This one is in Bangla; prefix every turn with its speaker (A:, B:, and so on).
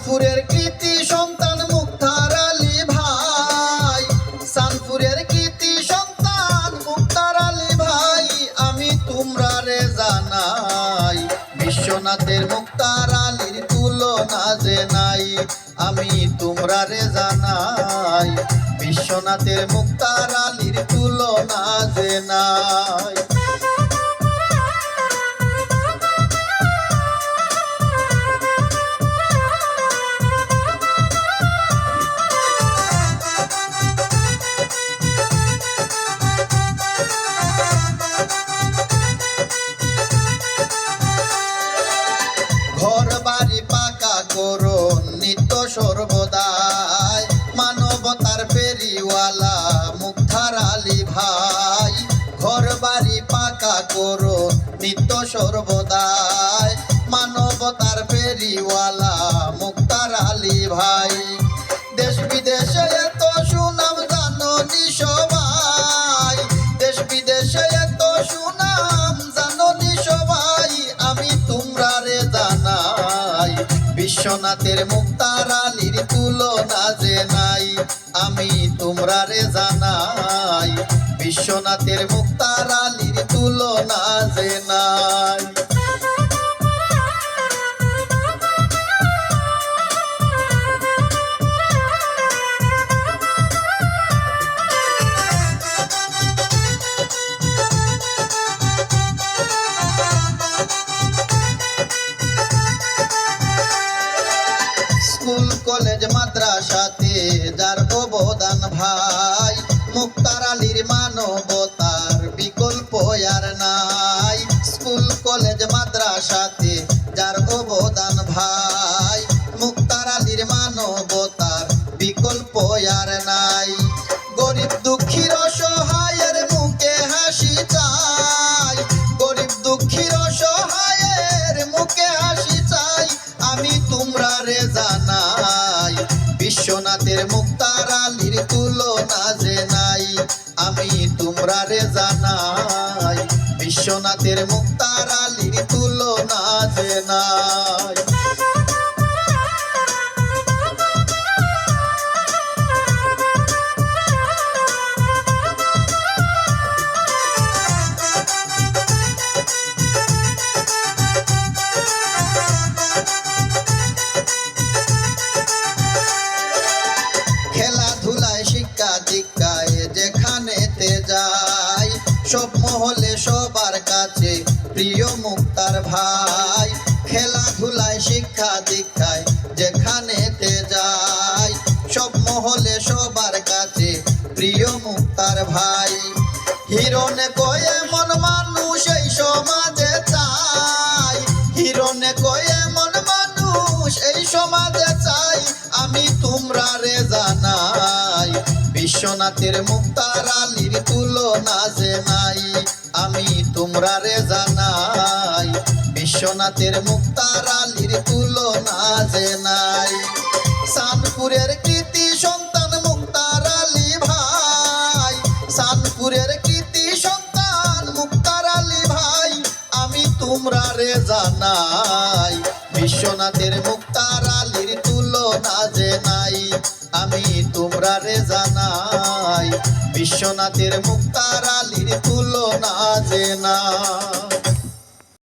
A: সানপুরের কৃতি সন্তান মুক্তার আলী ভাই, সানপুরের কৃতি সন্তান মুক্তার আলী ভাই, আমি তোমরা রে জানাই বিশ্বনাথের মুক্তার আলীর তুলনা যে নাই। আমি তোমরা রে জানাই বিশ্বনাথের মুক্তার আলীর তুলনা যে নাই। ঘর বাড়ি পাকা করো নিত্য সর্বদাই, মানবতার ফেরিওয়ালা মুক্তার আলী ভাই। ঘর বাড়ি পাকা করো নিত্য সর্বদাই, মানবতার ফেরিওয়ালা মুক্তার আলী ভাই। দেশ বিদেশে এত সুনাম জাননি সবাই, দেশ বিদেশে এত সুনাম জাননি সবাই, আমি তোমরা রে জানাই বিশ্বনাথের মুক্তার আলীর তুলনা যে নাই। আমি তোমরা রে জানাই বিশ্বনাথের মুক্তার আলীর তুলনা যে নাই। স্কুল কলেজ মাদ্রাসাতে যার অবদান ভাই, মুক্তার আলীর মানবতার বিকল্প আর নাই। স্কুল কলেজ মাদ্রাসাতে যার অবদান ভাই, মুক্তার আলীর মানবতার বিকল্প আর নাই। গরিব দুঃখীর অসহায়ের মুখে হাসি চাই, গরিব দুঃখীর অসহায়ের মুখে হাসি চাই, আমি তোমরা রে জানাই বিশ্বনাথের মুক্তার আলীর তুলনা যে নাই। আমি তোমরা রে জানাই বিশ্বনাথের মুক্তার আলীর তুলনা যে নাই। খেলাধুলায় শিক্ষা দীক্ষায় যেখানেতে যাই, সব মহলে সবার কাছে প্রিয় মুক্তার ভাই। খেলাধুলায় শিক্ষা দীক্ষায় যেখানেতে যাই, সব মহলে সবার কাছে প্রিয় মুক্তার ভাই। হিরণে কয়ে মন মানুষ এই সমাজে চাই, হিরণে কয়ে মন মানুষ এই সমাজে চাই, আমি তোমরা রে জানাই বিশ্বনাথের মুক্তার আলীর তুলনা যে নাই। আমি তোমরা রে জানাই বিশ্বনাথের মুক্তার আলীর তুলনা যে নাই। সানপুরের কৃতি সন্তান মুক্তার আলী ভাই, সানপুরের কৃতি সন্তান মুক্তার আলী ভাই, আমি তোমরা রে জানাই বিশ্বনাথের মুক্তার আলীর তুলনা যে নাই। আমি তোমরা রে জানাই বিশ্বনাথের মুক্তার আলীর